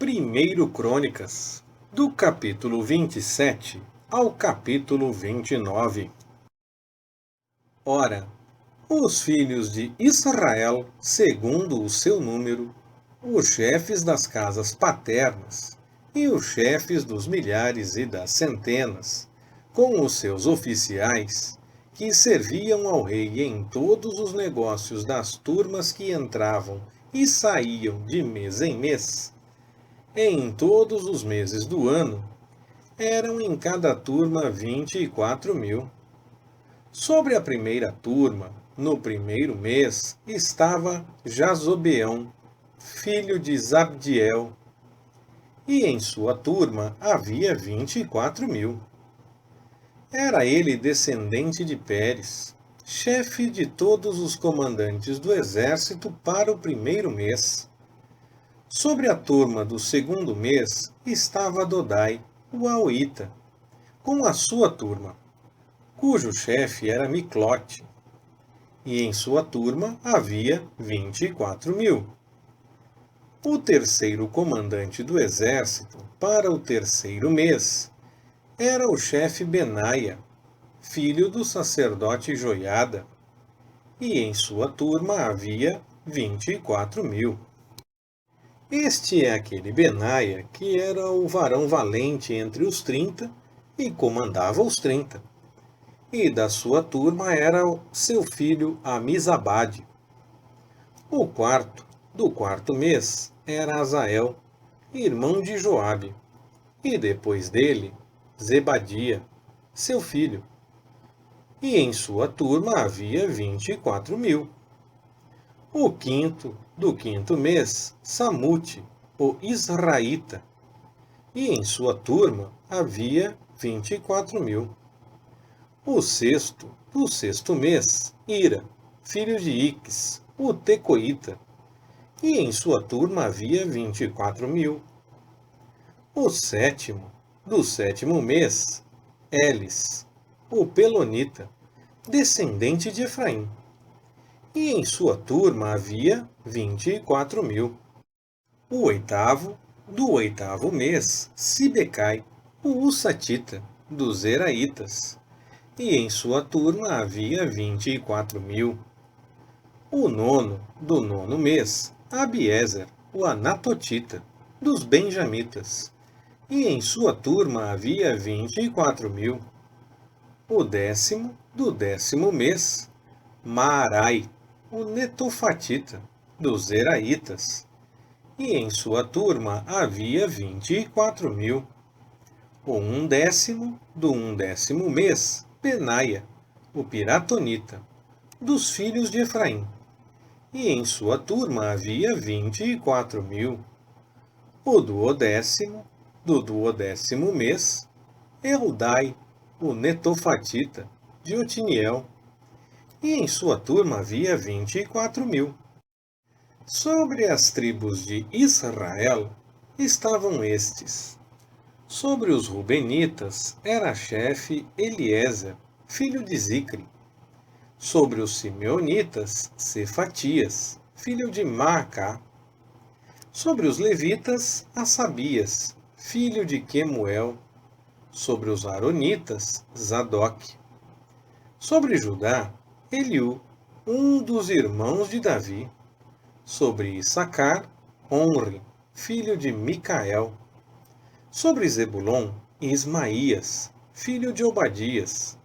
1 Crônicas, do capítulo 27 ao capítulo 29. Ora, os filhos de Israel, segundo o seu número, os chefes das casas paternas e os chefes dos milhares e das centenas, com os seus oficiais, que serviam ao rei em todos os negócios das turmas que entravam e saíam de mês em mês, em todos os meses do ano, eram em cada turma 24.000. Sobre a primeira turma, no primeiro mês, estava Jazobeão, filho de Zabdiel, e em sua turma havia 24.000. Era ele descendente de Pérez, chefe de todos os comandantes do exército para o primeiro mês. Sobre a turma do segundo mês estava Dodai, o Aoíta, com a sua turma, cujo chefe era Miclote, e em sua turma havia 24.000. O terceiro comandante do exército, para o terceiro mês, era o chefe Benaia, filho do sacerdote Joiada, e em sua turma havia 24.000. Este é aquele Benaia que era o varão valente entre os 30 e comandava os 30. E da sua turma era seu filho Amizabade. O quarto, do quarto mês, era Azael, irmão de Joabe, e depois dele, Zebadia, seu filho. E em sua turma havia 24.000. O quinto, do quinto mês, Samute, o Israelita, e em sua turma havia 24.000. O sexto, do sexto mês, Ira, filho de Iques, o Tecoíta, e em sua turma havia 24.000. O sétimo, do sétimo mês, Elis, o Pelonita, descendente de Efraim, e em sua turma havia 24.000. O oitavo, do oitavo mês, Sibecai, o Ussatita, dos Zeraitas, e em sua turma havia 24.000. O nono, do nono mês, Abiezer, o Anatotita, dos Benjamitas, e em sua turma havia 24.000. O décimo, do décimo mês, Maarai, o Netofatita, dos Zeraitas, e em sua turma havia 24.000. O undécimo, do undécimo mês, Benaia, o Piratonita, dos filhos de Efraim, e em sua turma havia 24.000. O duodécimo, do duodécimo mês, Eldai, o Netofatita, de Otiniel, e em sua turma havia 24.000. Sobre as tribos de Israel estavam estes. Sobre os Rubenitas era chefe Eliezer, filho de Zicre. Sobre os Simeonitas, Cefatias, filho de Maacá. Sobre os Levitas, Assabias, filho de Quemuel. Sobre os Aronitas, Zadok. Sobre Judá, Eliú, um dos irmãos de Davi. Sobre Issacar, Onre, filho de Micael. Sobre Zebulon, Ismaías, filho de Obadias.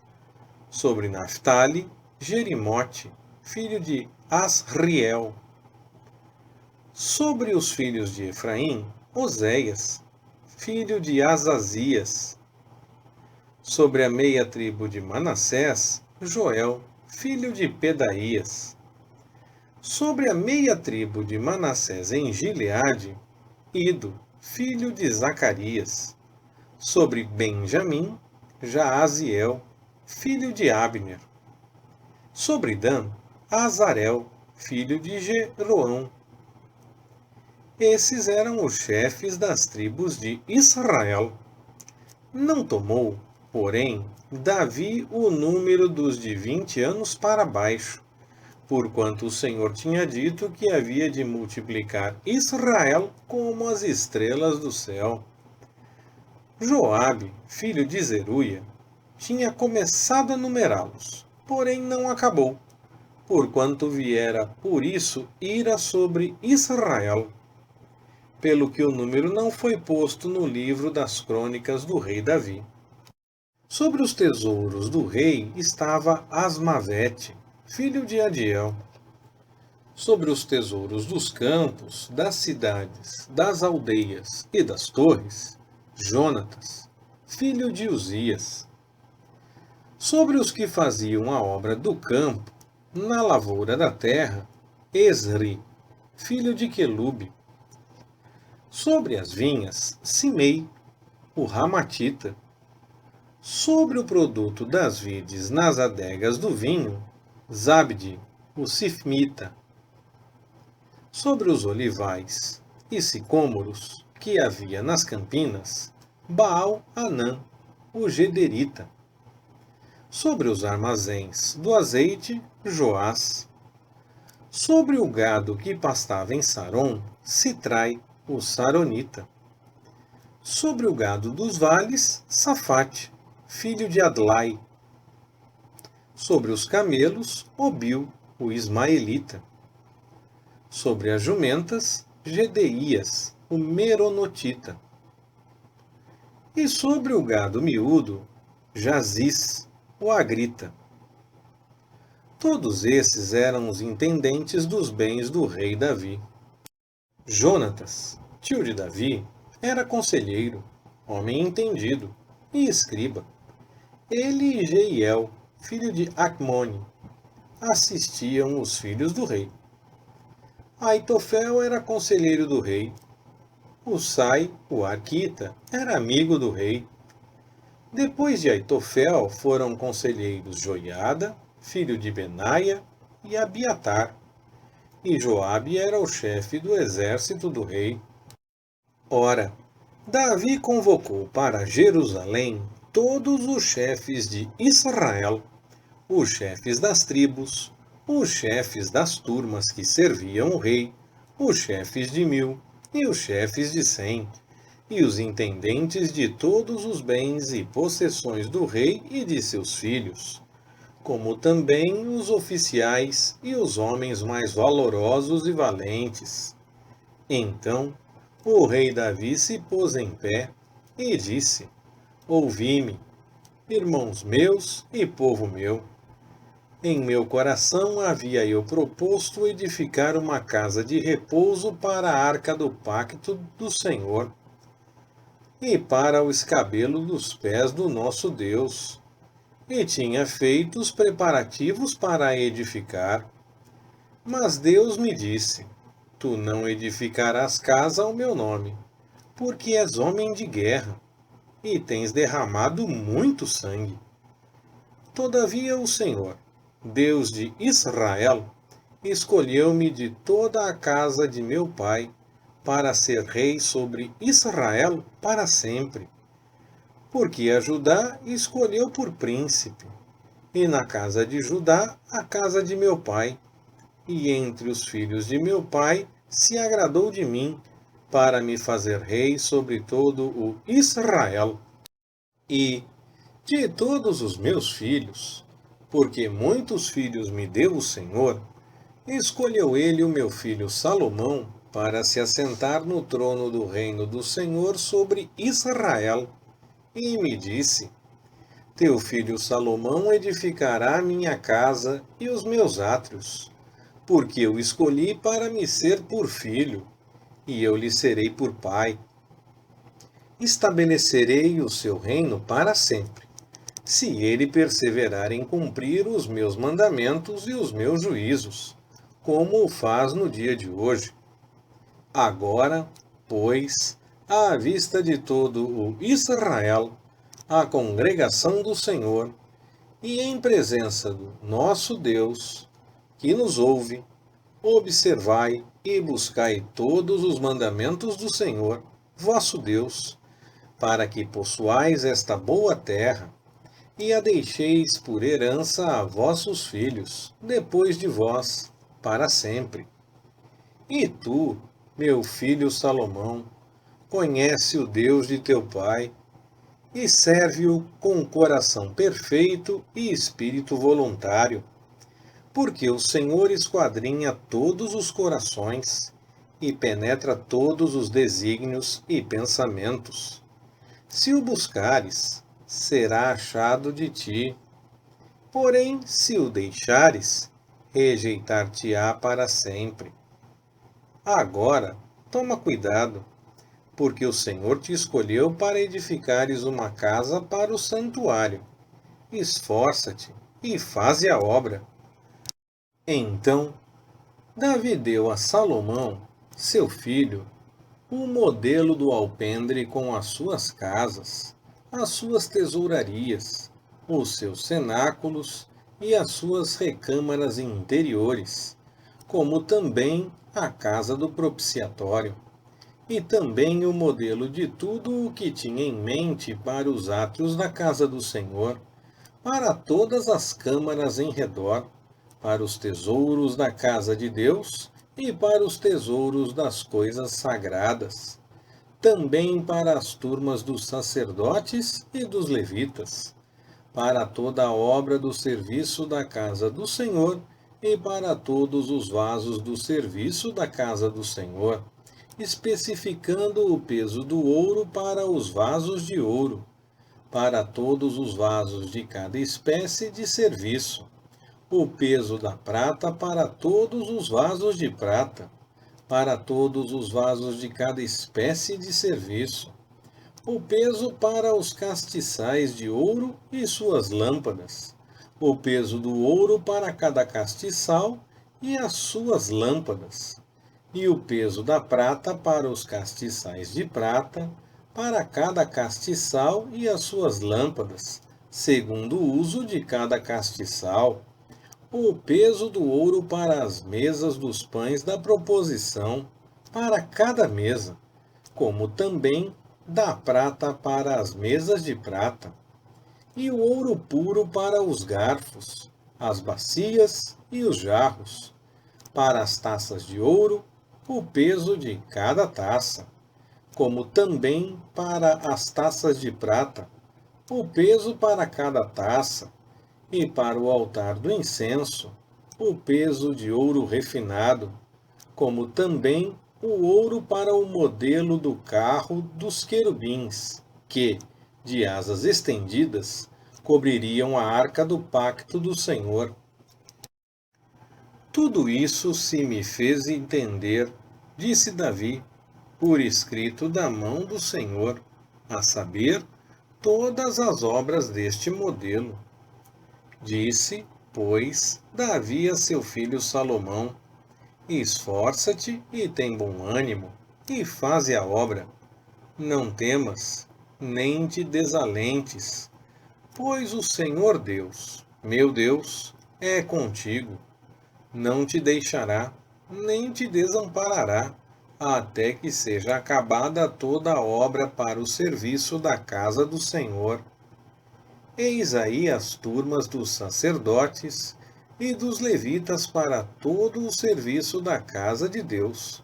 Sobre Naphtali, Jerimote, filho de Asriel. Sobre os filhos de Efraim, Oséias, filho de Azazias. Sobre a meia tribo de Manassés, Joel, filho de Pedaías. Sobre a meia tribo de Manassés em Gileade, Ido, filho de Zacarias. Sobre Benjamim, Jaaziel, filho de Abner. Sobre Dan, Azarel, filho de Jeroão. Esses eram os chefes das tribos de Israel. Não tomou, porém, Davi o número dos de 20 anos para baixo, porquanto o Senhor tinha dito que havia de multiplicar Israel como as estrelas do céu. Joabe, filho de Zeruia, tinha começado a numerá-los, porém não acabou, porquanto viera por isso ira sobre Israel, pelo que o número não foi posto no livro das crônicas do rei Davi. Sobre os tesouros do rei estava Asmavete, filho de Adiel. Sobre os tesouros dos campos, das cidades, das aldeias e das torres, Jonatas, filho de Uzias. Sobre os que faziam a obra do campo, na lavoura da terra, Esri, filho de Quelube. Sobre as vinhas, Simei, o Ramatita. Sobre o produto das vides nas adegas do vinho, Zabdi, o Sifmita. Sobre os olivais e sicômoros que havia nas campinas, Baal-Anã, o Gederita. Sobre os armazéns do azeite, Joás. Sobre o gado que pastava em Saron, Sitrai, o Saronita. Sobre o gado dos vales, Safate, filho de Adlai. Sobre os camelos, Obil, o Ismaelita. Sobre as jumentas, Gedeías, o Meronotita. E sobre o gado miúdo, Jazis, o Agrita. Todos esses eram os intendentes dos bens do rei Davi. Jonatas, tio de Davi, era conselheiro, homem entendido e escriba. Ele e Jeiel, filho de Acmone, assistiam os filhos do rei. Aitofel era conselheiro do rei. Usai, o Arquita, era amigo do rei. Depois de Aitofel foram conselheiros Joiada, filho de Benaia, e Abiatar. E Joabe era o chefe do exército do rei. Ora, Davi convocou para Jerusalém todos os chefes de Israel, os chefes das tribos, os chefes das turmas que serviam o rei, os chefes de 1000 e os chefes de 100, e os intendentes de todos os bens e possessões do rei e de seus filhos, como também os oficiais e os homens mais valorosos e valentes. Então o rei Davi se pôs em pé e disse: Ouvi-me, irmãos meus e povo meu. Em meu coração havia eu proposto edificar uma casa de repouso para a arca do pacto do Senhor e para o escabelo dos pés do nosso Deus, e tinha feito os preparativos para a edificar. Mas Deus me disse: Tu não edificarás casa ao meu nome, porque és homem de guerra e tens derramado muito sangue. Todavia o Senhor, Deus de Israel, escolheu-me de toda a casa de meu pai para ser rei sobre Israel para sempre. Porque a Judá escolheu por príncipe, e na casa de Judá a casa de meu pai, e entre os filhos de meu pai se agradou de mim, para me fazer rei sobre todo o Israel. E de todos os meus filhos, porque muitos filhos me deu o Senhor, escolheu ele o meu filho Salomão para se assentar no trono do reino do Senhor sobre Israel. E me disse: Teu filho Salomão edificará minha casa e os meus átrios, porque eu escolhi para me ser por filho, e eu lhe serei por pai. Estabelecerei o seu reino para sempre, se ele perseverar em cumprir os meus mandamentos e os meus juízos, como o faz no dia de hoje. Agora, pois, à vista de todo o Israel, a congregação do Senhor, e em presença do nosso Deus, que nos ouve, observai e buscai todos os mandamentos do Senhor, vosso Deus, para que possuais esta boa terra, e a deixeis por herança a vossos filhos, depois de vós, para sempre. E tu, meu filho Salomão, conhece o Deus de teu pai, e serve-o com coração perfeito e espírito voluntário, porque o Senhor esquadrinha todos os corações e penetra todos os desígnios e pensamentos. Se o buscares, será achado de ti. Porém, se o deixares, rejeitar-te-á para sempre. Agora, toma cuidado, porque o Senhor te escolheu para edificares uma casa para o santuário. Esforça-te e faze a obra. Então, Davi deu a Salomão, seu filho, o modelo do alpendre com as suas casas, as suas tesourarias, os seus cenáculos e as suas recâmaras interiores, como também a casa do propiciatório, e também o modelo de tudo o que tinha em mente para os átrios da casa do Senhor, para todas as câmaras em redor, para os tesouros da casa de Deus e para os tesouros das coisas sagradas, também para as turmas dos sacerdotes e dos levitas, para toda a obra do serviço da casa do Senhor e para todos os vasos do serviço da casa do Senhor, especificando o peso do ouro para os vasos de ouro, para todos os vasos de cada espécie de serviço, o peso da prata para todos os vasos de prata, para todos os vasos de cada espécie de serviço, o peso para os castiçais de ouro e suas lâmpadas, o peso do ouro para cada castiçal e as suas lâmpadas, e o peso da prata para os castiçais de prata, para cada castiçal e as suas lâmpadas, segundo o uso de cada castiçal, o peso do ouro para as mesas dos pães da proposição, para cada mesa, como também da prata para as mesas de prata, e o ouro puro para os garfos, as bacias e os jarros, para as taças de ouro, o peso de cada taça, como também para as taças de prata, o peso para cada taça, e para o altar do incenso, o peso de ouro refinado, como também o ouro para o modelo do carro dos querubins, que, de asas estendidas, cobririam a arca do pacto do Senhor. Tudo isso se me fez entender, disse Davi, por escrito da mão do Senhor, a saber, todas as obras deste modelo. Disse, pois, Davi a seu filho Salomão: esforça-te e tem bom ânimo, e faze a obra. Não temas, nem te desalentes, pois o Senhor Deus, meu Deus, é contigo. Não te deixará, nem te desamparará, até que seja acabada toda a obra para o serviço da casa do Senhor. Eis aí as turmas dos sacerdotes e dos levitas para todo o serviço da casa de Deus.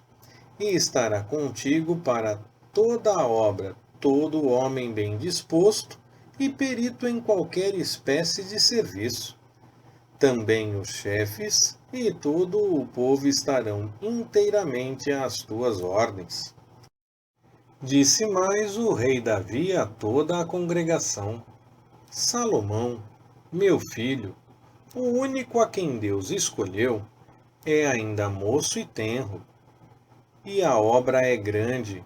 E estará contigo para toda a obra todo homem bem disposto e perito em qualquer espécie de serviço. Também os chefes e todo o povo estarão inteiramente às tuas ordens. Disse mais o rei Davi a toda a congregação: Salomão, meu filho, o único a quem Deus escolheu, é ainda moço e tenro, e a obra é grande,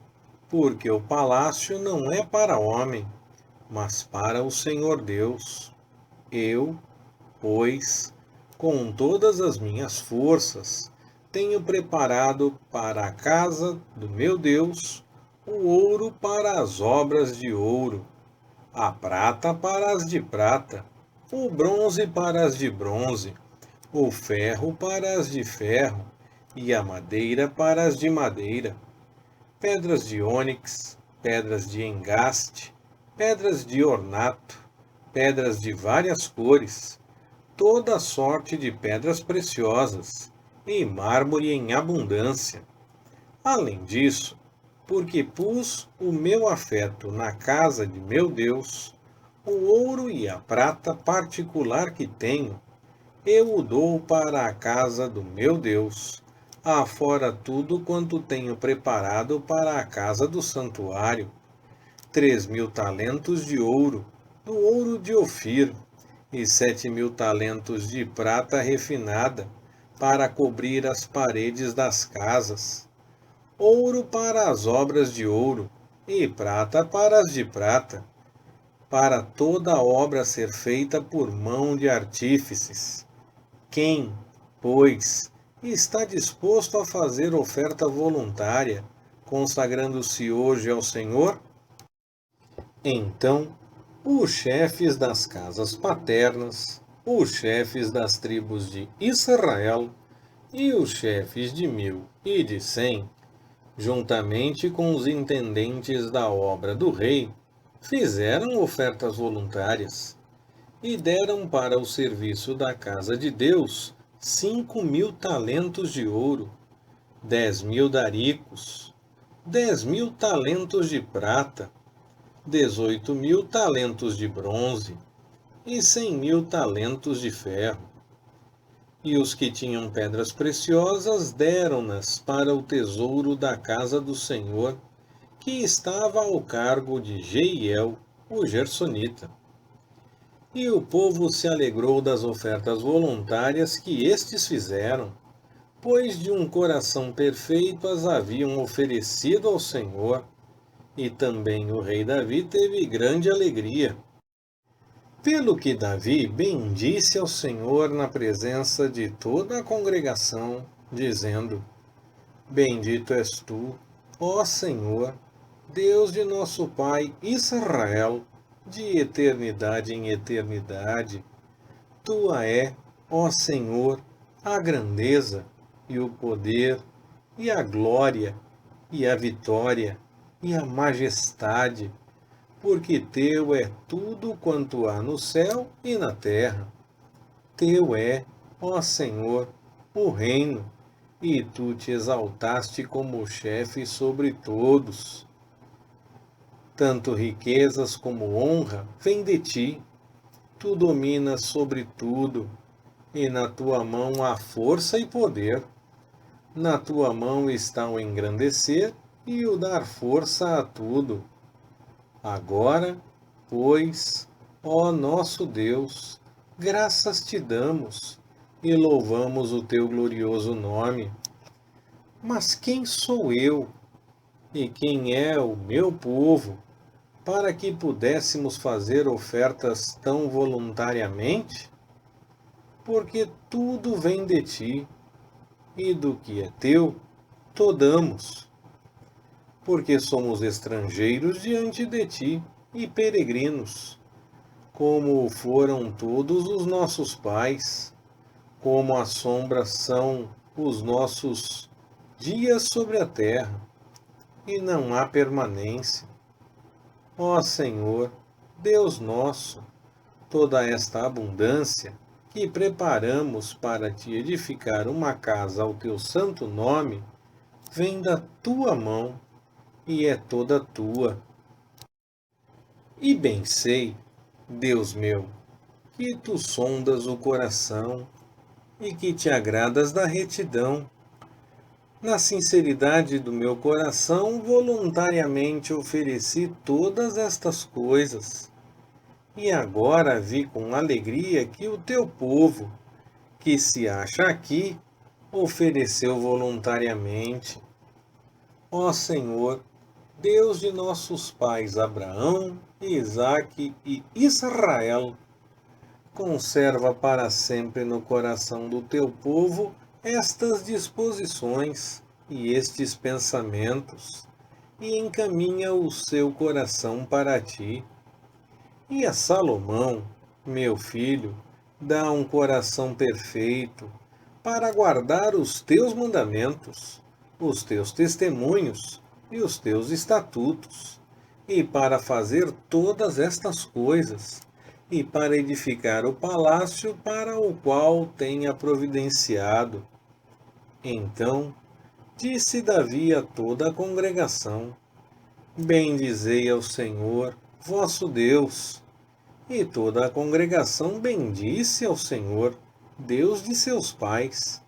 porque o palácio não é para homem, mas para o Senhor Deus. Eu, pois, com todas as minhas forças, tenho preparado para a casa do meu Deus o ouro para as obras de ouro, a prata para as de prata, o bronze para as de bronze, o ferro para as de ferro, e a madeira para as de madeira, pedras de ônix, pedras de engaste, pedras de ornato, pedras de várias cores, toda sorte de pedras preciosas, e mármore em abundância. Além disso, porque pus o meu afeto na casa de meu Deus, o ouro e a prata particular que tenho, eu o dou para a casa do meu Deus, afora tudo quanto tenho preparado para a casa do santuário, 3.000 talentos de ouro, do ouro de Ofir, e 7.000 talentos de prata refinada, para cobrir as paredes das casas, ouro para as obras de ouro, e prata para as de prata, para toda a obra ser feita por mão de artífices. Quem, pois, está disposto a fazer oferta voluntária, consagrando-se hoje ao Senhor? Então, os chefes das casas paternas, os chefes das tribos de Israel e os chefes de 1.000 e de 100, juntamente com os intendentes da obra do rei, fizeram ofertas voluntárias e deram para o serviço da casa de Deus 5.000 talentos de ouro, 10.000 daricos, 10.000 talentos de prata, 18.000 talentos de bronze e 100.000 talentos de ferro. E os que tinham pedras preciosas deram-nas para o tesouro da casa do Senhor, que estava ao cargo de Jeiel, o gersonita. E o povo se alegrou das ofertas voluntárias que estes fizeram, pois de um coração perfeito as haviam oferecido ao Senhor. E também o rei Davi teve grande alegria. Pelo que Davi bendisse ao Senhor na presença de toda a congregação, dizendo: Bendito és tu, ó Senhor, Deus de nosso pai Israel, de eternidade em eternidade. Tua é, ó Senhor, a grandeza, e o poder, e a glória, e a vitória, e a majestade, porque teu é tudo quanto há no céu e na terra. Teu é, ó Senhor, o reino, e tu te exaltaste como chefe sobre todos. Tanto riquezas como honra vêm de ti. Tu dominas sobre tudo, e na tua mão há força e poder. Na tua mão está o engrandecer e o dar força a tudo. Agora, pois, ó nosso Deus, graças te damos e louvamos o teu glorioso nome. Mas quem sou eu e quem é o meu povo para que pudéssemos fazer ofertas tão voluntariamente? Porque tudo vem de ti, e do que é teu, to damos. Porque somos estrangeiros diante de ti e peregrinos, como foram todos os nossos pais, como a sombra são os nossos dias sobre a terra, e não há permanência. Ó Senhor, Deus nosso, toda esta abundância que preparamos para te edificar uma casa ao teu santo nome, vem da tua mão e é toda tua. E bem sei, Deus meu, que tu sondas o coração e que te agradas da retidão. Na sinceridade do meu coração, voluntariamente ofereci todas estas coisas. E agora vi com alegria que o teu povo, que se acha aqui, ofereceu voluntariamente. Ó Senhor, Deus de nossos pais Abraão, Isaque e Israel, conserva para sempre no coração do teu povo estas disposições e estes pensamentos, e encaminha o seu coração para ti. E a Salomão, meu filho, dá um coração perfeito para guardar os teus mandamentos, os teus testemunhos e os teus estatutos, e para fazer todas estas coisas, e para edificar o palácio para o qual tenha providenciado. Então disse Davi a toda a congregação: Bendizei ao Senhor, vosso Deus. E toda a congregação bendisse ao Senhor, Deus de seus pais,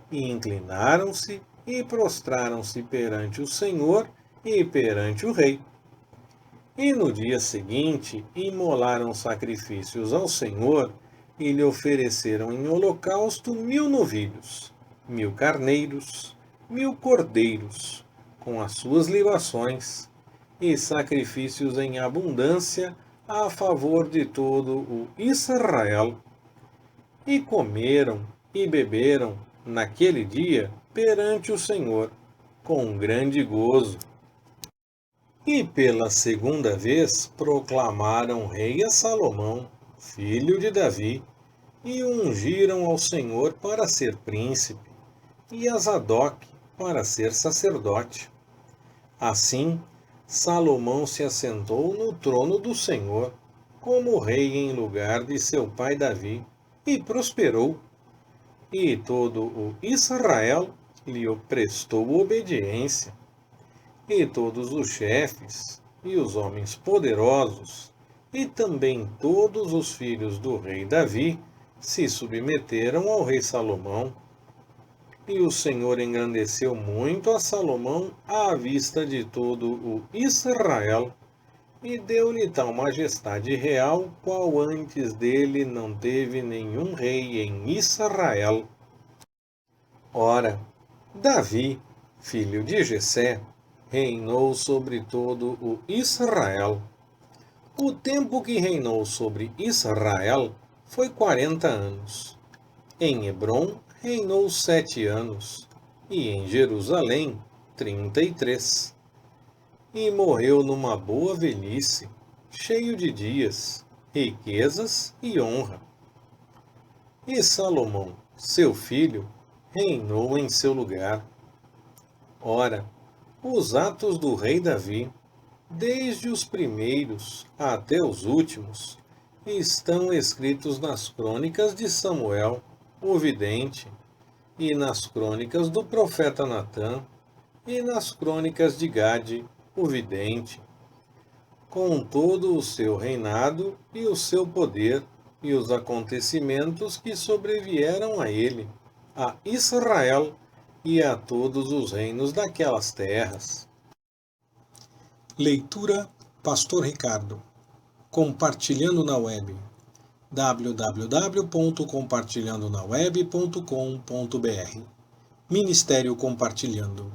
e inclinaram-se e prostraram-se perante o Senhor e perante o rei. E no dia seguinte imolaram sacrifícios ao Senhor e lhe ofereceram em holocausto 1000 novilhos, 1000 carneiros, 1000 cordeiros, com as suas libações, e sacrifícios em abundância a favor de todo o Israel. E comeram e beberam naquele dia perante o Senhor, com grande gozo. E pela segunda vez proclamaram rei a Salomão, filho de Davi, e o ungiram ao Senhor para ser príncipe, e a Zadok para ser sacerdote. Assim, Salomão se assentou no trono do Senhor, como rei em lugar de seu pai Davi, e prosperou. E todo o Israel lhe prestou obediência. E todos os chefes, e os homens poderosos, e também todos os filhos do rei Davi, se submeteram ao rei Salomão. E o Senhor engrandeceu muito a Salomão à vista de todo o Israel, e deu-lhe tal majestade real, qual antes dele não teve nenhum rei em Israel. Ora, Davi, filho de Jessé, reinou sobre todo o Israel. O tempo que reinou sobre Israel foi 40 anos. Em Hebrom reinou 7 anos, e em Jerusalém 33. E morreu numa boa velhice, cheio de dias, riquezas e honra. E Salomão, seu filho, reinou em seu lugar. Ora, os atos do rei Davi, desde os primeiros até os últimos, estão escritos nas crônicas de Samuel, o vidente, e nas crônicas do profeta Natã, e nas crônicas de Gade, o vidente, com todo o seu reinado e o seu poder, e os acontecimentos que sobrevieram a ele, a Israel e a todos os reinos daquelas terras. Leitura Pastor Ricardo. Compartilhando na web. www.compartilhandonaweb.com.br Ministério Compartilhando.